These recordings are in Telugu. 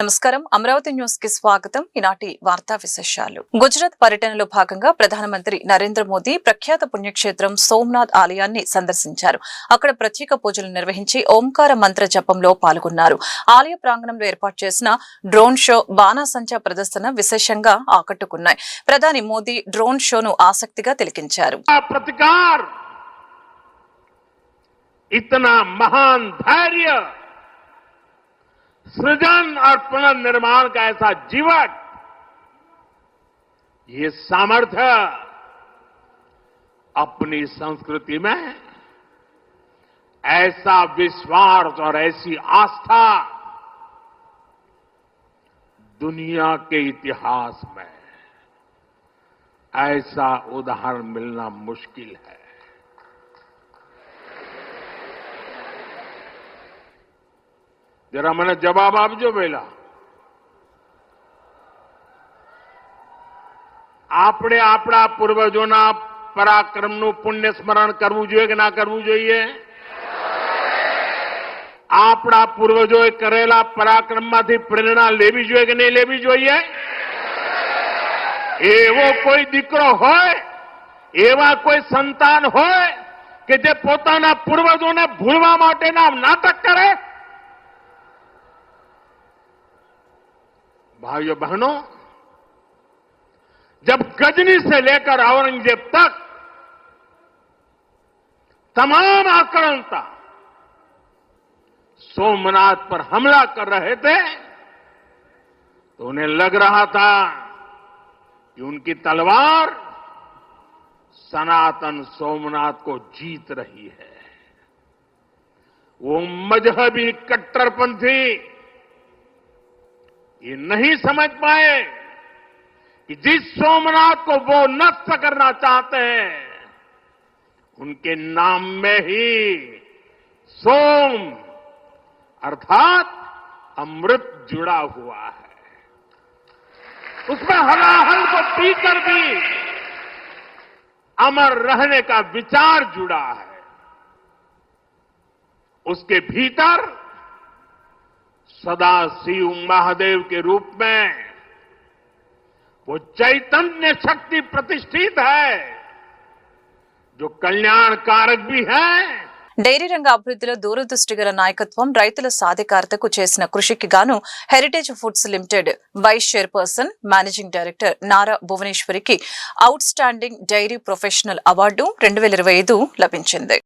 నమస్కారం అమరావతి న్యూస్ కి స్వాగతం ఈనాటి వార్తా విశేషాలు గుజరాత్ పర్యటనలో భాగంగా ప్రధానమంత్రి నరేంద్ర మోదీ ప్రఖ్యాత పుణ్యక్షేత్రం సోమనాథ్ ఆలయాన్ని సందర్శించారు. అక్కడ ప్రత్యేక పూజలు నిర్వహించి ఓంకార మంత్ర జపంలో పాల్గొన్నారు. ఆలయ ప్రాంగణంలో ఏర్పాటు చేసిన డ్రోన్ షో బాణాసంచా ప్రదర్శన విశేషంగా ఆకట్టుకున్నాయి. ప్రధాని మోదీ డ్రోన్ షోను ఆసక్తిగా తిలకించారు. इतना महान धैर्य, सृजन और पुनर्निर्माण का ऐसा जीवन, ये सामर्थ्य अपनी संस्कृति में ऐसा विश्वास और ऐसी आस्था दुनिया के इतिहास में ऐसा उदाहरण मिलना मुश्किल है. जरा मैंने जवाब आपजो वेला આપણે આપણા પૂર્વજોના પરાક્રમનું પુણ્ય સ્મરણ કરવું જોઈએ કે ના કરવું જોઈએ? આપણા પૂર્વજોએ કરેલા પરાક્રમમાંથી પ્રેરણા લેવી જોઈએ કે નહીં લેવી જોઈએ? એવો કોઈ દીકરો હોય, એવા કોઈ સંતાન હોય કે જે પોતાના પૂર્વજોને ભૂલવા માટેના નાટક કરે? भाइयों बहनों, जब गजनी से लेकर औरंगजेब तक तमाम आक्रांता सोमनाथ पर हमला कर रहे थे तो उन्हें लग रहा था कि उनकी तलवार सनातन सोमनाथ को जीत रही है. वो मजहबी कट्टरपंथी ये नहीं समझ पाए कि जिस सोमनाथ को वो नष्ट करना चाहते हैं उनके नाम में ही सोम अर्थात अमृत जुड़ा हुआ है. उसमें हलाहल को पीकर भी अमर रहने का विचार जुड़ा है. उसके भीतर सदा शिव महादेव के रूप में वो चैतन्य शक्ति प्रतिष्ठित है जो कल्याण कारक भी है. డైరీ రంగ అభివృద్ధిలో దూరదృష్టి గల నాయకత్వం, రైతుల సాధికారతకు చేసిన కృషికి గాను Heritage Foods Limited vice chairperson, managing director Nara భువనేశ్వరికి outstanding dairy professional award 2025 లభించింది.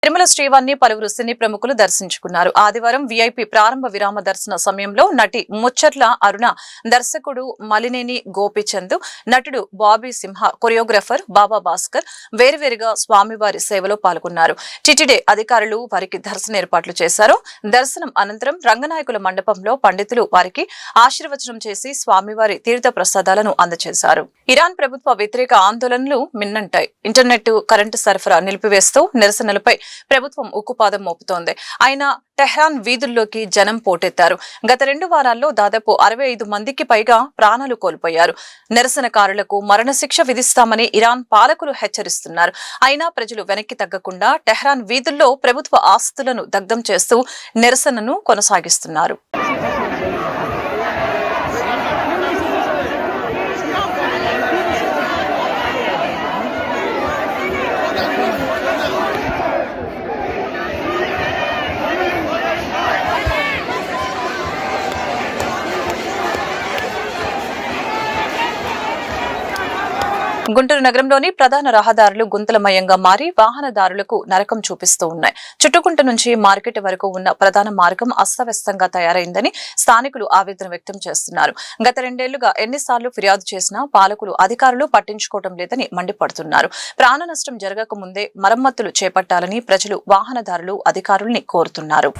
తిరుమల శ్రీవారిని పలువురు సినీ ప్రముఖులు దర్శించుకున్నారు. ఆదివారం వీఐపీ ప్రారంభ విరామ దర్శన సమయంలో నటి ముచ్చర్ల అరుణ, దర్శకుడు మలినేని గోపీచంద్, నటుడు బాబీ సింహ, కొరియోగ్రాఫర్ బాబా భాస్కర్ వేరువేరుగా స్వామివారి సేవలో పాల్గొన్నారు. టిటిడే అధికారులు వారికి దర్శన ఏర్పాట్లు చేశారు. దర్శనం అనంతరం రంగనాయకుల మండపంలో పండితులు వారికి ఆశీర్వచనం చేసి స్వామివారి తీర్థ ప్రసాదాలను అందజేశారు. ఇరాన్ ప్రభుత్వ వ్యతిరేక ఆందోళనలు మిన్నంటాయి. ఇంటర్నెట్, కరెంటు సరఫరా నిలిపివేస్తూ నిరసనలపై ప్రభుత్వం ఉక్కుపాదం మోపుతోంది. అయినా టెహ్రాన్ వీధుల్లోకి జనం పోటెత్తారు. గత 2 వారాల్లో దాదాపు 65 మందికి పైగా ప్రాణాలు కోల్పోయారు. నిరసనకారులకు మరణశిక్ష విధిస్తామని ఇరాన్ పాలకులు హెచ్చరిస్తున్నారు. అయినా ప్రజలు వెనక్కి తగ్గకుండా టెహ్రాన్ వీధుల్లో ప్రభుత్వ ఆస్తులను దగ్ధం చేస్తూ నిరసనను కొనసాగిస్తున్నారు. గుంటూరు నగరంలోని ప్రధాన రహదారులు గుంతలమయంగా మారి వాహనదారులకు నరకం చూపిస్తూ ఉన్నాయి. చుట్టుకుంట నుంచి మార్కెట్ వరకు ఉన్న ప్రధాన మార్గం అస్తవ్యస్తంగా తయారైందని స్థానికులు ఆవేదన వ్యక్తం చేస్తున్నారు. గత 2 ఏళ్లుగా ఎన్నిసార్లు ఫిర్యాదు చేసినా పాలకులు, అధికారులు పట్టించుకోవడం లేదని మండిపడుతున్నారు. ప్రాణ నష్టం జరగక ముందే మరమ్మతులు చేపట్టాలని ప్రజలు, వాహనదారులు అధికారుల్ని కోరుతున్నారు.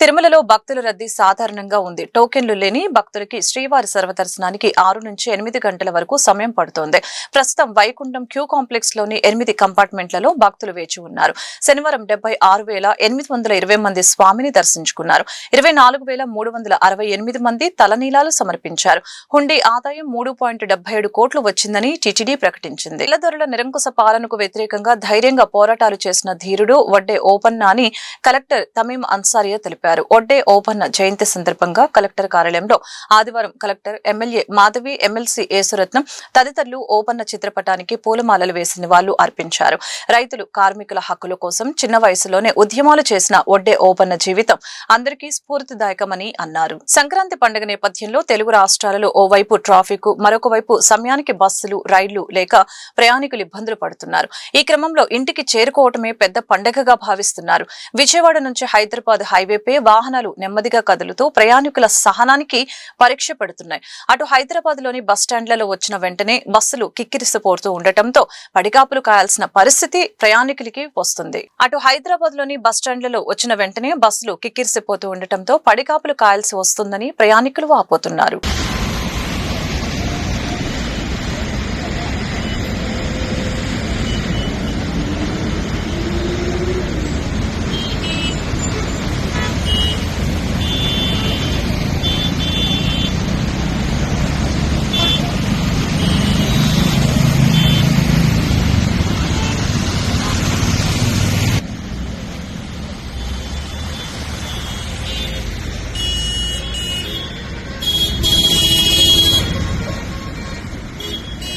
తిరుమలలో భక్తుల రద్దీ సాధారణంగా ఉంది. టోకెన్లు లేని భక్తులకి శ్రీవారి సర్వదర్శనానికి 6 నుంచి 8 గంటల వరకు సమయం పడుతోంది. ప్రస్తుతం వైకుంఠం క్యూ కాంప్లెక్స్ లోని 8 కంపార్ట్మెంట్లలో భక్తులు వేచి ఉన్నారు. శనివారం 76,820 మంది స్వామిని దర్శించుకున్నారు. 24,368 మంది తలనీలాలు సమర్పించారు. హుండీ ఆదాయం 3.77 కోట్లు వచ్చిందని టీటీడీ ప్రకటించింది. ఇళ్లధరల నిరంకుశ పాలనకు వ్యతిరేకంగా ధైర్యంగా పోరాటాలు చేసిన ధీరుడు వడ్డే ఓపన్న అని కలెక్టర్ తమీం అన్సారియా తెలిపారు. వడ్డే ఓపన్న జయంతి సందర్భంగా కలెక్టర్ కార్యాలయంలో ఆదివారం collector, MLA Madhavi, MLC Yesuratnam తదితరులు ఓపన్న చిత్రపటానికి పూలమాలలు వేసి నివాళులు అర్పించారు. రైతులు, కార్మికుల హక్కుల కోసం చిన్న వయసులోనే ఉద్యమాలు చేసిన వడ్డే ఓపన్న జీవితం అందరికీ స్ఫూర్తిదాయకమని అన్నారు. సంక్రాంతి పండుగ నేపథ్యంలో తెలుగు రాష్ట్రాలలో ఓవైపు ట్రాఫిక్, మరొక వైపు సమయానికి బస్సులు, రైళ్లు లేక ప్రయాణికులు ఇబ్బందులు పడుతున్నారు. ఈ క్రమంలో ఇంటికి చేరుకోవటమే పెద్ద పండుగగా భావిస్తున్నారు. విజయవాడ నుంచి హైదరాబాద్ హైవేపై వాహనాలు నెమ్మదిగా కదులుతూ ప్రయాణికుల సహనానికి పరీక్ష పెడుతున్నాయి. అటు హైదరాబాద్ లోని బస్టాండ్లలో వచ్చిన వెంటనే బస్సులు కిక్కిరిసిపోతూ ఉండటంతో పడిగాపులు కాయాల్సిన పరిస్థితి ప్రయాణికులకి వస్తుంది. అటు హైదరాబాద్ లోని బస్టాండ్లలో వచ్చిన వెంటనే బస్సులు కిక్కిరిసిపోతూ ఉండటంతో పడిగాపులు కాయాల్సి వస్తుందని ప్రయాణికులు వాపోతున్నారు.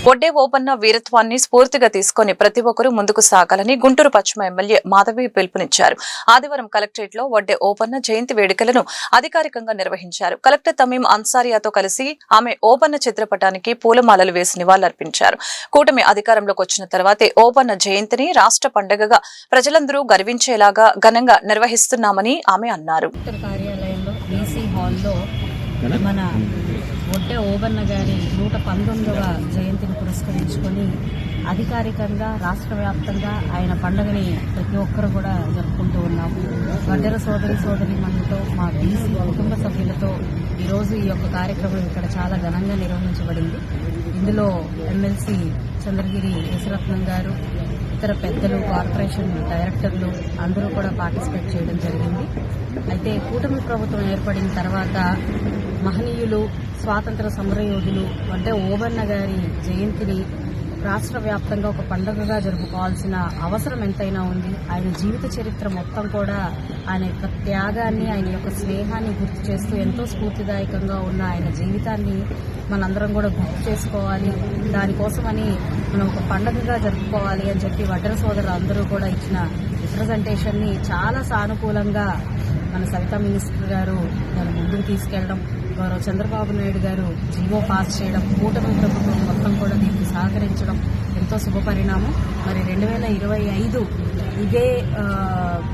వడ్డే ఓపన్న వీరత్వాన్ని స్ఫూర్తిగా తీసుకుని ప్రతి ఒక్కరూ ముందుకు సాగాలని గుంటూరు పశ్చిమ ఎమ్మెల్యే మాధవి పిలుపునిచ్చారు. ఆదివారం కలెక్టరేట్ లో వడ్డే ఓపన్న జయంతి వేడుకలను అధికారికంగా నిర్వహించారు. కలెక్టర్ తమీం అన్సారియాతో కలిసి ఆమె ఓపన్న చిత్రపటానికి పూలమాలలు వేసి నివాళులర్పించారు. కూటమి అధికారంలోకి వచ్చిన తర్వాతే ఓపన్న జయంతిని రాష్ట్ర పండుగగా ప్రజలందరూ గర్వించేలాగా ఘనంగా నిర్వహిస్తున్నామని ఆమె అన్నారు. మన వడ్డే ఓబన్న గారి 119వ జయంతిని పురస్కరించుకొని అధికారికంగా రాష్ట్ర వ్యాప్తంగా ఆయన పండుగని ప్రతి ఒక్కరు కూడా జరుపుకుంటూ ఉన్నాము. వడ్డెర సోదరీమణులతో, మా బీసీ కుటుంబ సభ్యులతో ఈరోజు ఈ యొక్క కార్యక్రమం ఇక్కడ చాలా ఘనంగా నిర్వహించబడింది. ఇందులో ఎమ్మెల్సీ చంద్రగిరి యేసురత్నం గారు, ఇతర పెద్దలు, కార్పొరేషన్ డైరెక్టర్లు అందరూ కూడా పార్టిసిపేట్ చేయడం జరిగింది. అయితే కూటమి ప్రభుత్వం ఏర్పడిన తర్వాత మహనీయులు, స్వాతంత్ర సమరయోధులు వడ్డే ఓబన్న గారి జయంతిని రాష్ట్ర వ్యాప్తంగా ఒక పండుగగా జరుపుకోవాల్సిన అవసరం ఎంతైనా ఉంది. ఆయన జీవిత చరిత్ర మొత్తం కూడా ఆయన యొక్క త్యాగాన్ని, ఆయన యొక్క స్నేహాన్ని గుర్తు చేస్తూ ఎంతో స్ఫూర్తిదాయకంగా ఉన్న ఆయన జీవితాన్ని మనందరం కూడా గుర్తు చేసుకోవాలి. దానికోసమని మనం ఒక పండుగగా జరుపుకోవాలి అని చెప్పి వడ్డెర సోదరులు అందరూ కూడా ఇచ్చిన రిప్రజెంటేషన్ ని చాలా సానుకూలంగా మన సవితా మినిస్టర్ గారు దాన్ని ముందుకు తీసుకెళ్లడం, గౌరవ చంద్రబాబు నాయుడు గారు జీవో పాస్ చేయడం, కూటమి ప్రభుత్వం మొత్తం కూడా దీనికి సహకరించడం ఎంతో శుభపరిణామం. మరి 2025 ఇదే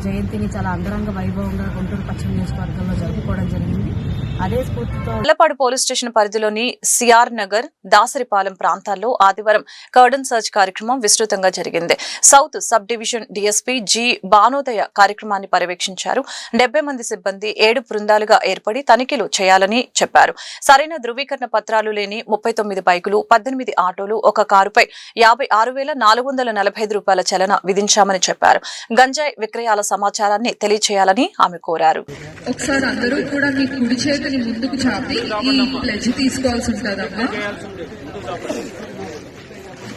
జయంతిని చాలా అంగరంగ వైభవంగా గుంటూరు పశ్చిమ నియోజకవర్గంలో జరుపుకోవడం జరిగింది. అదే స్ఫూర్తితో అల్లపాడు పోలీస్ స్టేషన్ పరిధిలోని సిఆర్ నగర్, దాసరిపాలెం ప్రాంతాల్లో ఆదివారం కర్డన్ సర్చ్ కార్యక్రమం విస్తృతంగా జరిగింది. South sub division DSP G Banodaya కార్యక్రమాన్ని పర్యవేక్షించారు. 70 మంది సిబ్బంది 7 బృందాలుగా ఏర్పడి తనిఖీలు చేయాలని చెప్పారు. సరైన ధృవీకరణ పత్రాలు లేని 39 బైకులు, 18 ఆటోలు, ఒక కారుపై 56,445 రూపాయల చలన విధించామని చెప్పారు. గంజాయి విక్రయాల సమాచారాన్ని తెలియచేయాలని ఆమె కోరారు. ఒకసారి అందరూ కూడా మీ కుడి చేతిని ముందుకు చాపి ఈ ప్లెడ్జ్ తీసుకోవాల్సి ఉంటుందమ్మా.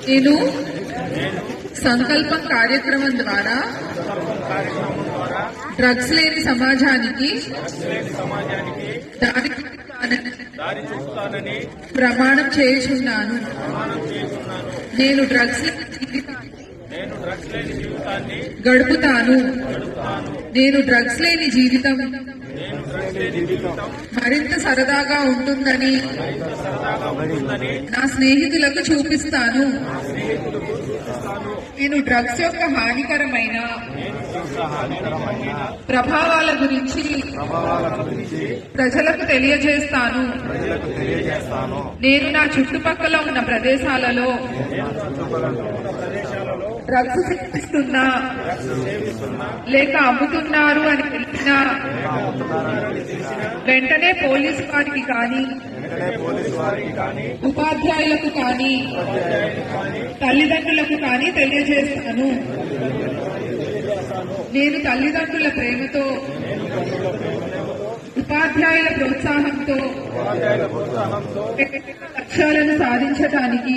నేను సంకల్పం కార్యక్రమం ద్వారా డ్రగ్స్ లేని సమాజానికి దారి చూపుతానని ప్రమాణం చేయుచున్నాను. నేను డ్రగ్స్ లేని జీవితాన్ని గడుపుతాను. నేను డ్రగ్స్ లేని జీవితం మరింత సరదాగా ఉంటుందని నా స్నేహితులకు చూపిస్తాను. నేను డ్రగ్స్ యొక్క హానికరమైన ప్రభావాల గురించి ప్రజలకు తెలియజేస్తాను. నేను నా చుట్టుపక్కల ఉన్న ప్రదేశాలలో డ్రగ్స్ సేవిస్తున్నా లేక అమ్ముతున్నారు అని తెలిసినా వెంటనే పోలీసు వారికి కానీ ఉపాధ్యాయులకు కానీ తల్లిదండ్రులకు కానీ తెలియజేస్తాను. నేను తల్లిదండ్రుల ప్రేమతో ఉపాధ్యాయుల ప్రోత్సాహంతో లక్ష్యాలను సాధించడానికి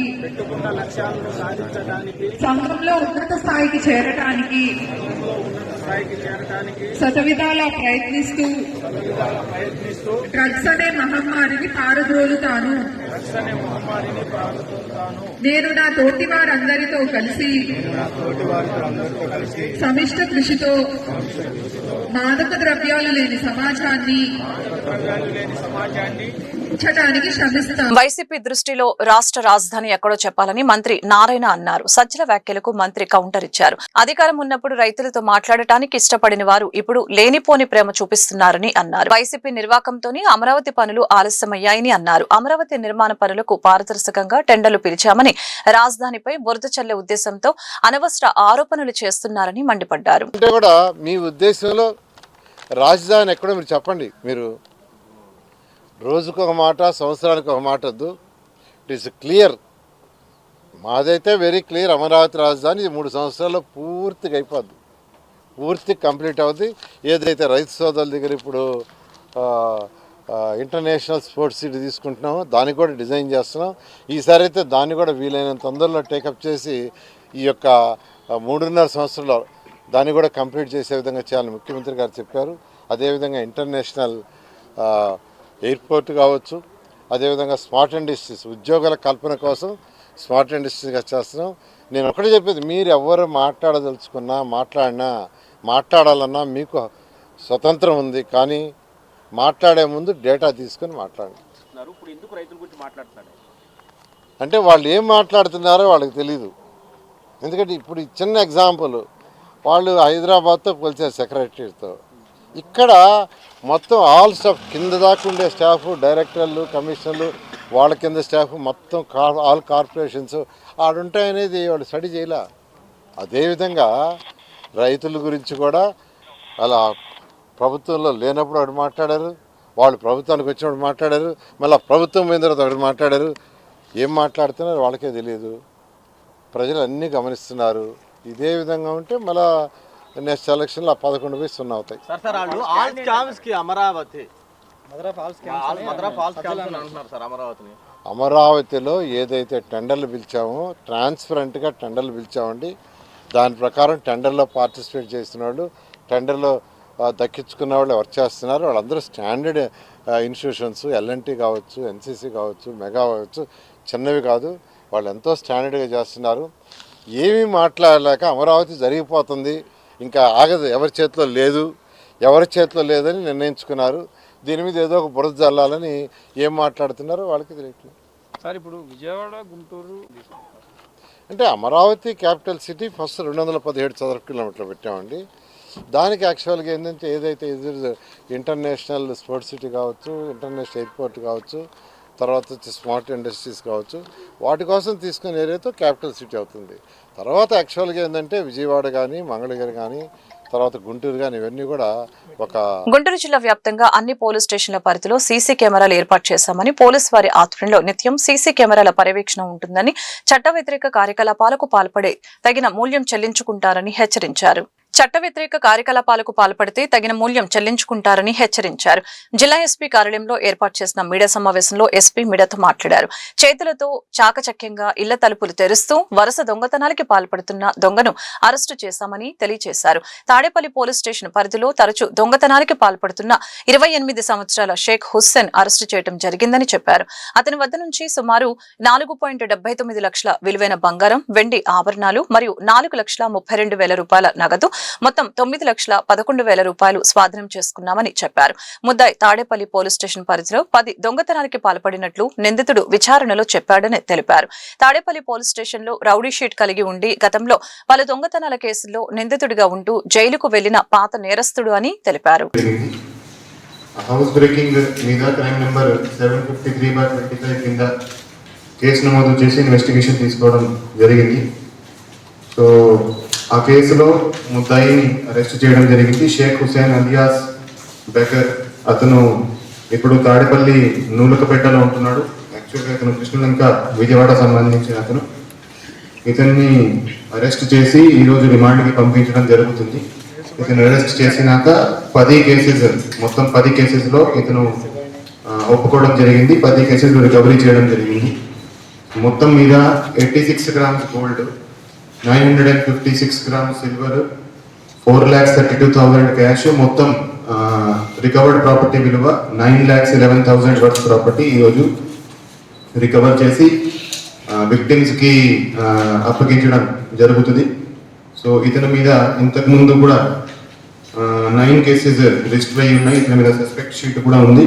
సంఘంలో ఉన్నత స్థాయికి చేరడానికి శతవిధాలా ప్రయత్నిస్తూ డ్రగ్స్ అనే మహమ్మారిని పారద్రోలుతాను. నేను నా తోటి వారందరితో కలిసి సమిష్ట కృషితో మాదక ద్రవ్యాలు లేని సమాజాన్ని ఉంచడానికి శ్రమిస్తాను. వైసీపీ దృష్టిలో రాష్ట్ర రాజధాని ఎక్కడో చెప్పాలని మంత్రి నారాయణ అన్నారు. సజ్జల వ్యాఖ్యలకు మంత్రి కౌంటర్ ఇచ్చారు. అధికారం ఉన్నప్పుడు రైతులతో మాట్లాడటానికి ఇష్టపడిన వారు ఇప్పుడు లేనిపోని ప్రేమ చూపిస్తున్నారని అన్నారు. వైసీపీ నిర్వాకంతోనే అమరావతి పనులు ఆలస్యమయ్యాయని అన్నారు. అమరావతి నిర్మాణ పనులకు పారదర్శకంగా టెండర్లు పిలిచామని, రాజధానిపై బురద చల్లే ఉద్దేశంతో అనవసర ఆరోపణలు చేస్తున్నారని మండిపడ్డారు. అంటే కూడా మీ ఉద్దేశంలో రాజధాని ఎక్కడో మీరు చెప్పండి. మీరు రోజుకు ఒక మాట, సంవత్సరానికి ఒక మాట వద్దు. It is clear. మాదైతే వెరీ క్లియర్. అమరావతి రాజధాని 3 సంవత్సరాల్లో పూర్తిగా అయిపోద్ది, పూర్తి కంప్లీట్ అవుద్ది. ఏదైతే రైతు సోదరుల దగ్గర ఇప్పుడు ఇంటర్నేషనల్ స్పోర్ట్స్ సిటీ తీసుకుంటున్నామో దాన్ని కూడా డిజైన్ చేస్తున్నాం. ఈసారి అయితే దాన్ని కూడా వీలైనంత తొందరలో టేకప్ చేసి ఈ యొక్క 3.5 సంవత్సరాల్లో దాన్ని కూడా కంప్లీట్ చేసే విధంగా చేయాలని ముఖ్యమంత్రి గారు చెప్పారు. అదేవిధంగా ఇంటర్నేషనల్ ఎయిర్పోర్ట్ కావచ్చు, అదేవిధంగా స్మార్ట్ ఇండస్ట్రీస్ ఉద్యోగాల కల్పన కోసం స్మార్ట్ ఇండస్ట్రీస్గా చేస్తున్నాం. నేను ఒకటే చెప్పేది, మీరు ఎవరు మాట్లాడదలుచుకున్నా మాట్లాడాలన్నా మీకు స్వతంత్రం ఉంది. కానీ మాట్లాడే ముందు డేటా తీసుకొని మాట్లాడండి. అంటే వాళ్ళు ఏం మాట్లాడుతున్నారో వాళ్ళకి తెలీదు. ఎందుకంటే ఇప్పుడు చిన్న ఎగ్జాంపుల్, వాళ్ళు హైదరాబాద్తో కొలిచారు సెక్రటరీతో. ఇక్కడ మొత్తం ఆల్ స్టాఫ్ కింద దాకా ఉండే స్టాఫ్, డైరెక్టర్లు, కమిషనర్లు, వాళ్ళ కింద స్టాఫ్ మొత్తం ఆల్ కార్పొరేషన్స్ ఆడుంటాయనేది వాళ్ళు స్టడీ చేయలే. అదేవిధంగా రైతుల గురించి కూడా అలా ప్రభుత్వంలో లేనప్పుడు ఒకటి మాట్లాడారు, వాళ్ళు ప్రభుత్వానికి వచ్చినప్పుడు మాట్లాడారు, మళ్ళీ ప్రభుత్వం పోయిన తర్వాత ఒకటి మాట్లాడారు. ఏం మాట్లాడుతున్నారో వాళ్ళకే తెలియదు. ప్రజలు అన్నీ గమనిస్తున్నారు. ఇదే విధంగా ఉంటే మళ్ళీ నెక్స్ట్ ఎలక్షన్లో 11-0 అవుతాయి. అమరావతిలో ఏదైతే టెండర్లు పిలిచామో ట్రాన్స్పరెంట్గా టెండర్లు పిలిచామండి. దాని ప్రకారం టెండర్లో పార్టిసిపేట్ చేసిన వాళ్ళు, టెండర్లో దక్కించుకున్న వాళ్ళు ఎవరు చేస్తున్నారు, వాళ్ళందరూ స్టాండర్డ్ ఇన్స్టిట్యూషన్స్, ఎల్ఎన్టీ కావచ్చు, ఎన్సీసీ కావచ్చు, మెగా కావచ్చు, చిన్నవి కాదు, వాళ్ళు ఎంతో స్టాండర్డ్గా చేస్తున్నారు. ఏమీ మాట్లాడలేక అమరావతి జరిగిపోతుంది, ఇంకా ఆగదు, ఎవరి చేతిలో లేదని నిర్ణయించుకున్నారు. దీని మీద ఏదో ఒక బురద జల్లాలని ఏం మాట్లాడుతున్నారో వాళ్ళకి తెలియట్లేదు. సార్ ఇప్పుడు విజయవాడ, గుంటూరు అంటే అమరావతి క్యాపిటల్ సిటీ ఫస్ట్ 217 చదరపు కిలోమీటర్లు పెట్టామండి. దానికి యాక్చువల్గా ఏంటంటే ఏదైతే ఇంటర్నేషనల్ స్పోర్ట్స్ సిటీ కావచ్చు, ఇంటర్నేషనల్ ఎయిర్పోర్ట్ కావచ్చు, తర్వాత వచ్చి స్మార్ట్ ఇండస్ట్రీస్ కావచ్చు, వాటి కోసం తీసుకునే ఏరియాతో క్యాపిటల్ సిటీ అవుతుంది. తర్వాత యాక్చువల్గా ఏంటంటే విజయవాడ కానీ, మంగళగిరి కానీ, తర్వాత గుంటూరు కానీ, ఇవన్నీ కూడా ఒక గుంటూరు జిల్లా వ్యాప్తంగా అన్ని పోలీస్ స్టేషన్ల పరిధిలో సీసీ కెమెరాలు ఏర్పాటు చేశామని, పోలీసు వారి ఆధ్వర్యంలో నిత్యం సీసీ కెమెరాల పర్యవేక్షణ ఉంటుందని, చట్ట వ్యతిరేక కార్యకలాపాలకు పాల్పడే తగిన మూల్యం చెల్లించుకుంటారని హెచ్చరించారు. చట్ట వ్యతిరేక కార్యకలాపాలకు పాల్పడితే తగిన మూల్యం చెల్లించుకుంటారని హెచ్చరించారు. జిల్లా ఎస్పీ కార్యాలయంలో ఏర్పాటు చేసిన మీడియా సమావేశంలో ఎస్పీ మీడియాతో మాట్లాడారు. చేతులతో చాకచక్యంగా ఇళ్ల తలుపులు తెరుస్తూ వరుస దొంగతనాలకి పాల్పడుతున్న దొంగను అరెస్టు చేశామని తెలియజేశారు. తాడేపల్లి పోలీస్ స్టేషన్ పరిధిలో తరచూ దొంగతనాలకి పాల్పడుతున్న 28 సంవత్సరాల షేక్ హుస్సేన్ అరెస్టు చేయడం జరిగిందని చెప్పారు. అతని వద్ద నుంచి సుమారు 4.79 లక్షల విలువైన బంగారం, వెండి ఆభరణాలు మరియు 4,32,000 రూపాయల నగదు, మొత్తం 9,11,000 రూపాయలు స్వాధీనం చేసుకున్నామని చెప్పారు. ముద్దాయి తాడేపల్లి పోలీస్ స్టేషన్ పరిధిలో 10 దొంగతనానికి పాల్పడినట్లు నిందితుడు విచారణలో చెప్పాడని తెలిపారు. తాడేపల్లి పోలీస్ స్టేషన్ లో రౌడీ షీట్ కలిగి ఉండి గతంలో పలు దొంగతనాల కేసుల్లో నిందితుడిగా ఉంటూ జైలుకు వెళ్లిన పాత నేరస్తుడు అని తెలిపారు. హౌస్ బ్రేకింగ్ మీద క్రైమ్ నెంబర్ 753/25 కింద కేసు నమోదు చేసి ఇన్వెస్టిగేషన్ తీసుకోవడం జరిగింది. సో ఆ కేసులో ముద్దాయిని అరెస్ట్ చేయడం జరిగింది. షేక్ హుసేన్ అలియాస్ బెకర్, అతను ఇప్పుడు తాడేపల్లి నూలకపేటలో ఉంటున్నాడు. యాక్చువల్గా ఇతను కృష్ణలంక విజయవాడ సంబంధించిన అతను. ఇతన్ని అరెస్ట్ చేసి ఈరోజు రిమాండ్కి పంపించడం జరుగుతుంది. ఇతను అరెస్ట్ చేసినాక 10 కేసెస్, మొత్తం 10 కేసెస్లో ఇతను ఒప్పుకోవడం జరిగింది. 10 కేసెస్లో రికవరీ చేయడం జరిగింది. మొత్తం మీద 86 grams gold, 956 grams silver, 4,32,000 cash, మొత్తం రికవర్డ్ ప్రాపర్టీ విలువ 9,11,000 వర్త్ ప్రాపర్టీ ఈరోజు రికవర్ చేసి విక్టిమ్స్కి అప్పగించడం జరుగుతుంది. సో ఇతని మీద ఇంతకుముందు కూడా 9 కేసెస్ రిజిస్టర్ అయ్యి ఉన్నాయి. ఇతని మీద సస్పెక్ట్ షీట్ కూడా ఉంది.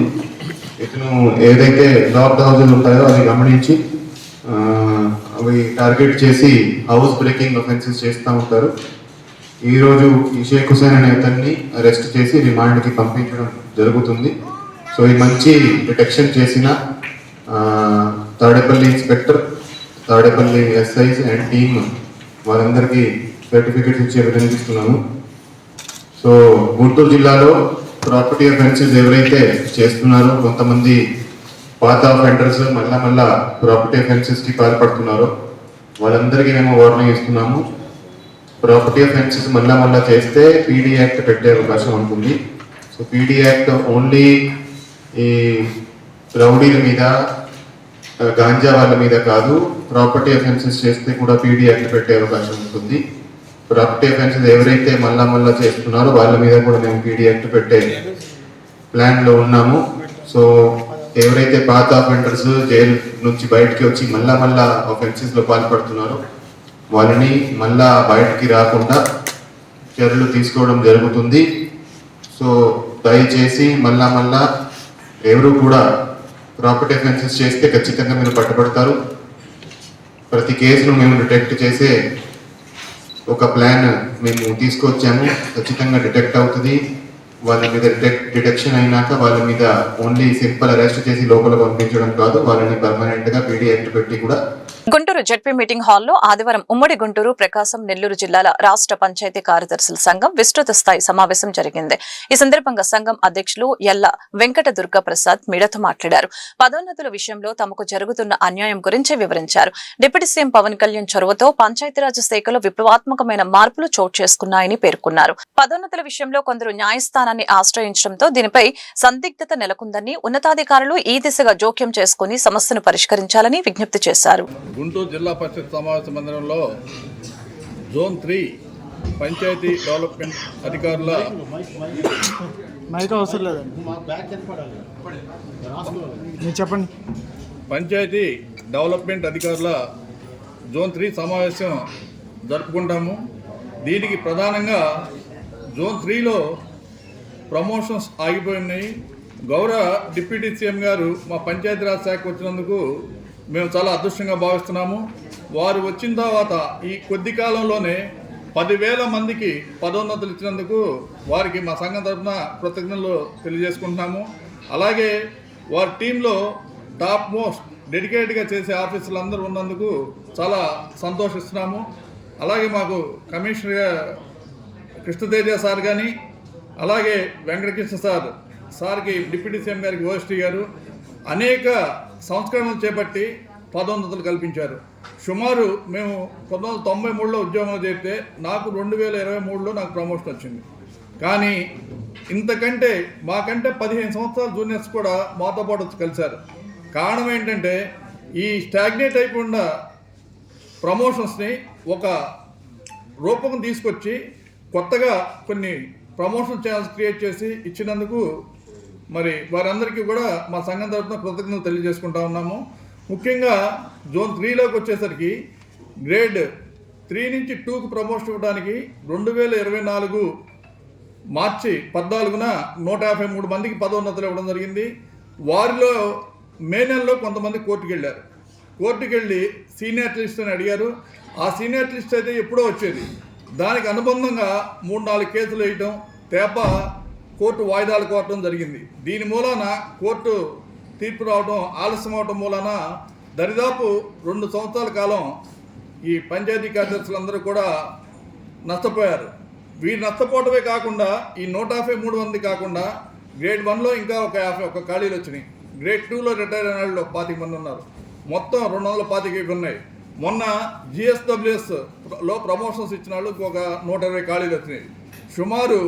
ఇతను ఏదైతే లాక్డ్ హౌజెస్ ఉంటాయో అది గమనించి అవి టార్గెట్ చేసి హౌస్ బ్రేకింగ్ అఫెన్సెస్ చేస్తూ ఉంటారు. ఈరోజు ఈ షేక్ హుసేన్ అనే అతన్ని అరెస్ట్ చేసి రిమాండ్కి పంపించడం జరుగుతుంది. సో ఈ మంచి డిటెక్షన్ చేసిన Tadepalli inspector, Tadepalli SIs and team వాళ్ళందరికీ సర్టిఫికెట్స్ ఇచ్చే విధంగిస్తున్నాము. సో గుంటూరు జిల్లాలో ప్రాపర్టీ అఫెన్సెస్ ఎవరైతే చేస్తున్నారో, కొంతమంది పాత అఫెండర్స్ మళ్ళా ప్రాపర్టీ అఫెన్సెస్కి పాల్పడుతున్నారో వాళ్ళందరికీ మేము వార్నింగ్ ఇస్తున్నాము. ప్రాపర్టీ అఫెన్సెస్ మళ్ళా చేస్తే పీడీ యాక్ట్ పెట్టే అవకాశం ఉంటుంది. సో పీడీ యాక్ట్ ఓన్లీ ఈ రౌడీల మీద, గాంజా వాళ్ళ మీద కాదు, ప్రాపర్టీ అఫెన్సెస్ చేస్తే కూడా పీడీ యాక్ట్ పెట్టే అవకాశం ఉంటుంది. ప్రాపర్టీ అఫెన్సెస్ ఎవరైతే మళ్ళా చేస్తున్నారో వాళ్ళ మీద కూడా మేము పీడీ యాక్ట్ పెట్టే ప్లాన్లో ఉన్నాము. సో ఎవరైతే పాత అఫెండర్స్ జైలు నుంచి బయటకి వచ్చి మళ్ళా అఫెన్సెస్లో పాల్పడుతున్నారో వాళ్ళని మళ్ళా బయటికి రాకుండా చర్యలు తీసుకోవడం జరుగుతుంది. సో దయచేసి మళ్ళా ఎవరు కూడా ప్రాపర్టీ అఫెన్సెస్ చేస్తే ఖచ్చితంగా మీరు పట్టుబడతారు. ప్రతి కేసును మేము డిటెక్ట్ చేసే ఒక ప్లాన్ మేము తీసుకొచ్చాము. ఖచ్చితంగా డిటెక్ట్ అవుతుంది. వాళ్ళ మీద డిటెక్షన్ అయినాక వాళ్ళ మీద ఓన్లీ సింపుల్ అరెస్ట్ చేసి లోపల పంపించడం కాదు, వాళ్ళని పర్మనెంట్గా పీడీ యాక్ట్ పెట్టి కూడా. గుంటూరు జెడ్పీ మీటింగ్ హాల్లో ఆదివారం ఉమ్మడి గుంటూరు, ప్రకాశం, నెల్లూరు జిల్లాల రాష్ట్ర పంచాయతీ కార్యదర్శుల సంఘం విస్తృత స్థాయి సమావేశం జరిగింది. ఈ సందర్భంగా సంఘం అధ్యక్షులు ఎల్ల వెంకట దుర్గా ప్రసాద్ మీడియాతో మాట్లాడారు. పదోన్నతుల విషయంలో తమకు జరుగుతున్న అన్యాయం గురించి వివరించారు. డిప్యూటీ సీఎం పవన్ కళ్యాణ్ చొరవతో పంచాయతీరాజ్ శాఖలో విప్లవాత్మకమైన మార్పులు చోటు చేసుకున్నాయని పేర్కొన్నారు. పదోన్నతుల విషయంలో కొందరు న్యాయస్థానాన్ని ఆశ్రయించడంతో దీనిపై సందిగ్ధత నెలకొందని, ఉన్నతాధికారులు ఈ దిశగా జోక్యం చేసుకుని సమస్యను పరిష్కరించాలని విజ్ఞప్తి చేశారు. గుంటూరు జిల్లా పరిషత్ సమావేశ మందిరంలో జోన్ 3 పంచాయతీ డెవలప్మెంట్ అధికారుల పంచాయతీ డెవలప్మెంట్ అధికారుల జోన్ 3 సమావేశం జరుపుకుంటాము. దీనికి ప్రధానంగా జోన్ 3లో ప్రమోషన్స్ ఆగిపోయినాయి. గౌరవ డిప్యూటీ సీఎం గారు మా పంచాయతీరాజ్ శాఖకు వచ్చినందుకు మేము చాలా అదృష్టంగా భావిస్తున్నాము. వారు వచ్చిన తర్వాత ఈ కొద్ది కాలంలోనే 10,000 మందికి పదోన్నతులు ఇచ్చినందుకు వారికి మా సంఘం తరఫున కృతజ్ఞతలు తెలియజేసుకుంటున్నాము. అలాగే వారి టీంలో టాప్ మోస్ట్ డెడికేట్గా చేసే ఆఫీసర్లు అందరూ ఉన్నందుకు చాలా సంతోషిస్తున్నాము. అలాగే మాకు కమిషనర్ కృష్ణతేజ సార్ కానీ, అలాగే వెంకటకృష్ణ సార్కి డిప్యూటీ సీఎం గారికి ఓఎస్టీ గారు అనేక సంస్కరణలు చేపట్టి పదోన్నతులు కల్పించారు. సుమారు మేము 1993లో ఉద్యోగంలో చేరితే నాకు 2023లో నాకు ప్రమోషన్ వచ్చింది. కానీ ఇంతకంటే మాకంటే 15 సంవత్సరాల జూనియర్స్ కూడా మాతో పాటు వచ్చి కలిశారు. కారణం ఏంటంటే ఈ స్టాగ్నేట్ అయిపోయిన ప్రమోషన్స్ని ఒక రూపం తీసుకొచ్చి కొత్తగా కొన్ని ప్రమోషన్ ఛానల్స్ క్రియేట్ చేసి ఇచ్చినందుకు మరి వారందరికీ కూడా మా సంఘం తరఫున కృతజ్ఞతలు తెలియజేసుకుంటా ఉన్నాము. ముఖ్యంగా జోన్ 3లోకి వచ్చేసరికి గ్రేడ్ 3 నుంచి 2కు ప్రమోషన్ ఇవ్వడానికి 2024 మార్చి 14న 153 మందికి పదోన్నతులు ఇవ్వడం జరిగింది. వారిలో మే నెలలో కొంతమంది కోర్టుకు వెళ్ళారు. కోర్టుకు వెళ్ళి సీనియర్ లిస్ట్ అని అడిగారు. ఆ సీనియర్ లిస్ట్ అయితే ఎప్పుడో వచ్చేది. దానికి అనుబంధంగా 3-4 కేసులు వేయటం, కోర్టు వాయిదాలు కోరటం జరిగింది. దీని మూలాన కోర్టు తీర్పు రావడం ఆలస్యం అవడం మూలాన దరిదాపు 2 సంవత్సరాల కాలం ఈ పంచాయతీ కార్యదర్శులందరూ కూడా నష్టపోయారు. వీరు నష్టపోవటమే కాకుండా ఈ 150 300 కాకుండా గ్రేడ్ 1లో ఇంకా ఒక 51 ఖాళీలు వచ్చినాయి. గ్రేడ్ 2లో రిటైర్ అయిన వాళ్ళు 25 మంది ఉన్నారు. మొత్తం 225 ఉన్నాయి. మొన్న GSWSలో ప్రమోషన్స్ ఇచ్చిన వాళ్ళు ఒక 120 ఖాళీలు వచ్చినాయి. సుమారు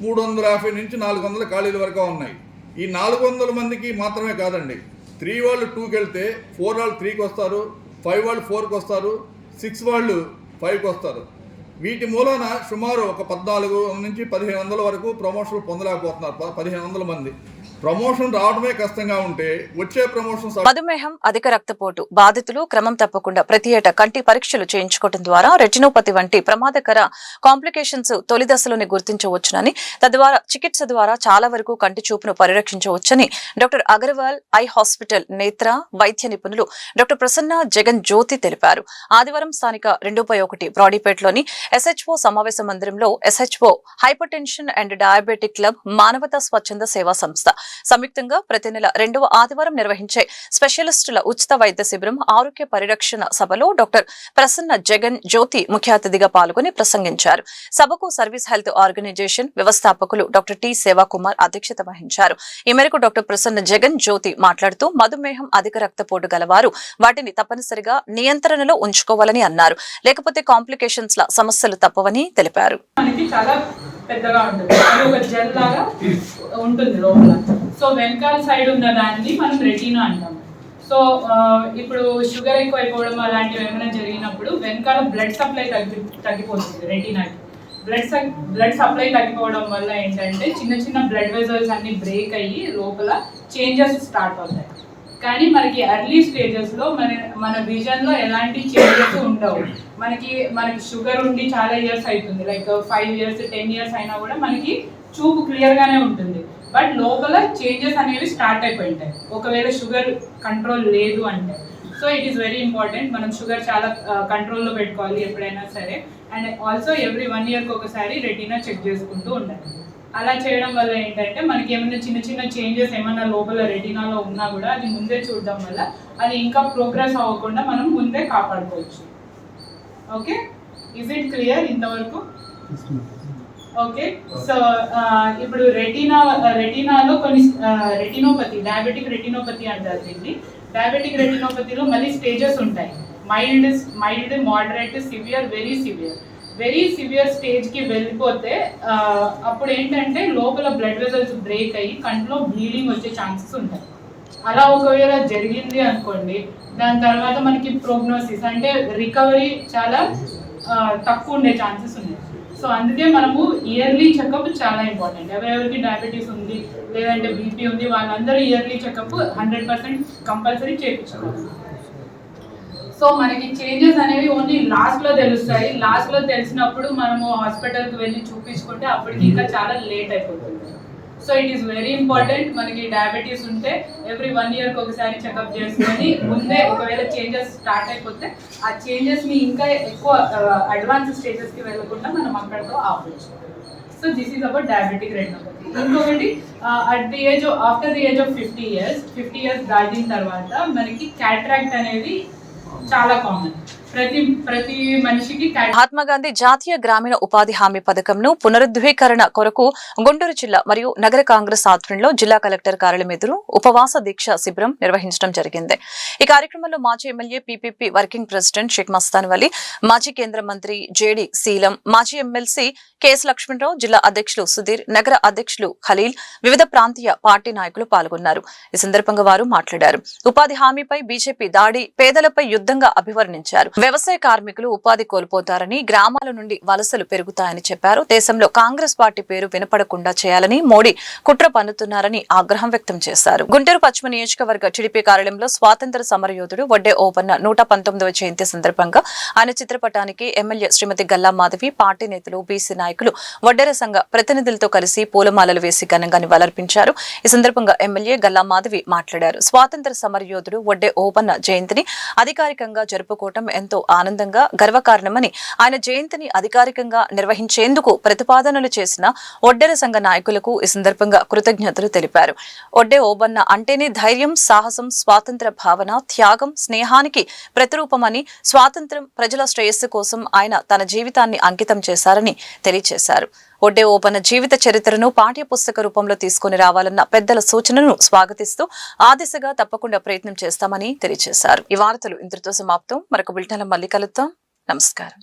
350 నుంచి 400 ఖాళీల వరకు ఉన్నాయి. ఈ 400 మందికి మాత్రమే కాదండి, 3 వాళ్ళు 2కి వెళ్తే 4 వాళ్ళు 3కి వస్తారు, 5 వాళ్ళు 4కి వస్తారు, 6 వాళ్ళు 5కి వస్తారు. వీటి మూలాన సుమారు ఒక 14 నుంచి 1500 వరకు ప్రమోషన్లు పొందలేకపోతున్నారు. 1500 మంది ప్రమోషన్ రావడమే కష్టంగా ఉంటే వచ్చే ప్రమోషన్స్. మధుమేహం, అధిక రక్తపోటు బాధితులు క్రమం తప్పకుండా ప్రతి ఏటా కంటి పరీక్షలు చేయించుకోవడం ద్వారా రెటినోపతి వంటి ప్రమాదకర కాంప్లికేషన్స్ తొలి దశలోనే గుర్తించవచ్చునని, తద్వారా చికిత్స ద్వారా చాలా వరకు కంటి చూపును పరిరక్షించవచ్చని డాక్టర్ అగర్వాల్ ఐ హాస్పిటల్ నేత్ర వైద్య నిపుణులు డాక్టర్ ప్రసన్న జగన్ జ్యోతి తెలిపారు. ఆదివారం స్థానిక 2/1 బ్రాడీపేటలోని SHO సమావేశ మందిరంలో SHO hyper tension and diabetic club, మానవతా స్వచ్ఛంద సేవా సంస్థ సంయుక్తంగా ప్రతి నెల 2వ ఆదివారం నిర్వహించే స్పెషలిస్టుల ఉచిత వైద్య శిబిరం ఆరోగ్య పరిరక్షణ సభలో డాక్టర్ ప్రసన్న జగన్ జ్యోతి ముఖ్య అతిథిగా పాల్గొని ప్రసంగించారు. సభకు సర్వీస్ హెల్త్ ఆర్గనైజేషన్ వ్యవస్థాపకులు డాక్టర్ టి సేవాకుమార్ అధ్యక్షత వహించారు. ఈ మేరకు డాక్టర్ ప్రసన్న జగన్ జ్యోతి మాట్లాడుతూ మధుమేహం, అధిక రక్తపోటు గలవారు వాటిని తప్పనిసరిగా నియంత్రణలో ఉంచుకోవాలని అన్నారు. లేకపోతే కాంప్లికేషన్స్ ల సమస్యలు తప్పవని తెలిపారు. పెద్దగా ఉంటుంది, అది ఒక జెల్ లాగా ఉంటుంది లోపల. సో వెనకాల సైడ్ ఉన్న దాన్ని మనం రెటీనా అంటాం. సో ఇప్పుడు షుగర్ ఎక్కువ అయిపోవడం అలాంటివి ఏమైనా జరిగినప్పుడు వెనకాల బ్లడ్ సప్లై తగ్గిపోతుంది. రెటీనాకి బ్లడ్ సప్లై తగ్గిపోవడం వల్ల ఏంటంటే చిన్న చిన్న బ్లడ్ వెజల్స్ అన్ని బ్రేక్ అయ్యి లోపల చేంజెస్ స్టార్ట్ అవుతాయి. కానీ మనకి ఎర్లీ స్టేజెస్లో మన విజన్లో ఎలాంటి చేంజెస్ ఉండవు. మనకి షుగర్ ఉండి చాలా ఇయర్స్ అవుతుంది, లైక్ 5 years 10 years అయినా కూడా మనకి చూపు క్లియర్గానే ఉంటుంది. బట్ లోపల చేంజెస్ అనేవి స్టార్ట్ అయిపోయి ఉంటాయి ఒకవేళ షుగర్ కంట్రోల్ లేదు అంటే. So it is very important, మనం షుగర్ చాలా కంట్రోల్లో పెట్టుకోవాలి ఎప్పుడైనా సరే. అండ్ ఆల్సో ఎవ్రీ 1 yearకి ఒకసారి రెటీనా చెక్ చేసుకుంటూ ఉండాలి. అలా చేయడం వల్ల ఏంటంటే మనకి ఏమైనా చిన్న చిన్న చేంజెస్ ఏమైనా లోపల రెటీనాలో ఉన్నా కూడా అది ముందే చూడడం వల్ల అది ఇంకా ప్రోగ్రెస్ అవ్వకుండా మనం ముందే కాపాడుకోవచ్చు. ఓకే, ఇస్ ఇట్ క్లియర్ ఇంతవరకు? ఓకే, సో ఇప్పుడు రెటీనాలో కొన్ని రెటినోపతి, డయాబెటిక్ రెటినోపతి అంటారు దీన్ని. డయాబెటిక్ రెటినోపతిలో మళ్ళీ స్టేజెస్ ఉంటాయి, mild, moderate, severe, very severe స్టేజ్కి వెళ్ళిపోతే అప్పుడు ఏంటంటే లోపల బ్లడ్ వెజల్స్ బ్రేక్ అయ్యి కంట్లో బ్లీడింగ్ వచ్చే ఛాన్సెస్ ఉంటాయి. అలా ఒకవేళ జరిగింది అనుకోండి, దాని తర్వాత మనకి ప్రోగ్నోసిస్ అంటే రికవరీ చాలా తక్కువ ఉండే ఛాన్సెస్ ఉన్నాయి. సో అందుకే మనము ఇయర్లీ చెకప్ చాలా ఇంపార్టెంట్. ఎవరెవరికి డయాబెటీస్ ఉంది లేదంటే బీపీ ఉంది వాళ్ళందరూ ఇయర్లీ చెకప్ 100% కంపల్సరీ చేయించుకోవాలి. సో మనకి చేంజెస్ అనేవి ఓన్లీ లాస్ట్లో తెలుస్తాయి. లాస్ట్లో తెలిసినప్పుడు మనము హాస్పిటల్కి వెళ్ళి చూపించుకుంటే అప్పటికి ఇంకా చాలా లేట్ అయిపోతుంది. So it is very important, మనకి డయాబెటీస్ ఉంటే ఎవ్రీ 1 yearకి ఒకసారి చెకప్ చేసుకొని ముందే ఒకవేళ చేంజెస్ స్టార్ట్ అయిపోతే ఆ చేంజెస్ని ఇంకా ఎక్కువ అడ్వాన్స్ స్టేజెస్కి వెళ్ళకుండా మనం అక్కడతో ఆపచ్చు. So this is about diabetic retinopathy. ఇంకొకటి after the age of 50 years దాటిన తర్వాత మనకి క్యాట్రాక్ట్ అనేది చాలా కామన్. ప్రతి మనిషికి. మహాత్మా గాంధీ జాతీయ గ్రామీణ ఉపాధి హామీ పథకంను పునరుద్ధీకరణ కొరకు గుంటూరు జిల్లా మరియు నగర కాంగ్రెస్ ఆధ్వర్యంలో జిల్లా కలెక్టర్ కార్యాలయం ఎదురు ఉపవాస దీక్ష శిబిరం నిర్వహించడం జరిగింది. ఈ కార్యక్రమంలో మాజీ MLA PPP working president Sheikh Mastan Vali, మాజీ కేంద్ర మంత్రి జేడి శీలం, మాజీ ఎమ్మెల్సీ కెఎస్ లక్ష్మణరావు, జిల్లా అధ్యక్షులు సుధీర్, నగర అధ్యక్షులు ఖలీల్, వివిధ ప్రాంతీయ పార్టీ నాయకులు పాల్గొన్నారు. ఈ సందర్భంగా వారు మాట్లాడారు. ఉపాధి హామీపై బీజేపీ దాడి పేదలపై యుద్ధంగా అభివర్ణించారు. వ్యవసాయ కార్మికులు ఉపాధి కోల్పోతారని, గ్రామాల నుండి వలసలు పెరుగుతాయని చెప్పారు. దేశంలో కాంగ్రెస్ పార్టీ పేరు వినపడకుండా చేయాలని మోడీ కుట్ర పన్నుతున్నారని ఆగ్రహం వ్యక్తం చేశారు. గుంటూరు పశ్చిమ నియోజకవర్గ టీడీపీ కార్యాలయంలో స్వాతంత్ర సమరయోధుడు వడ్డే ఓపన్న 119వ జయంతి సందర్భంగా ఆయన చిత్రపటానికి ఎమ్మెల్యే శ్రీమతి గల్లా మాధవి, పార్టీ నేతలు, బీసీ నాయకులు, వడ్డెర సంఘ ప్రతినిధులతో కలిసి పూలమాలలు వేసి ఘనంగా నివాళులర్పించారు. ఈ సందర్భంగా ఎమ్మెల్యే గల్లా మాధవి మాట్లాడారు. స్వాతంత్ర సమరయోధుడు వడ్డే ఓపన్న జయంతిని అధికారికంగా జరుపుకోవడం ఎంతో ఆనందంగా గర్వకారణమని ఆయన జయంతిని అధికారికంగా నిర్వహించేందుకు ప్రతిపాదనలు చేసిన ఒడ్డెర సంఘ నాయకులకు ఈ సందర్భంగా కృతజ్ఞతలు తెలిపారు. ఒడ్డే ఓబన్న అంటేనే ధైర్యం, సాహసం, స్వాతంత్ర భావన, త్యాగం, స్నేహానికి ప్రతిరూపమని, స్వాతంత్ర్యం, ప్రజల శ్రేయస్సు కోసం ఆయన తన జీవితాన్ని అంకితం చేశారని తెలియజేశారు. ఒడ్డే ఓబన్న జీవిత చరిత్రను పాఠ్య పుస్తక రూపంలో తీసుకుని రావాలన్న పెద్దల సూచనను స్వాగతిస్తూ ఆ దిశగా తప్పకుండా ప్రయత్నం చేస్తామని తెలియజేశారు. ఈ వార్తలు ఇంతటితో సమాప్తం. మరొక బులెటిన్లో మళ్ళీ కలుద్దాం. నమస్కారం.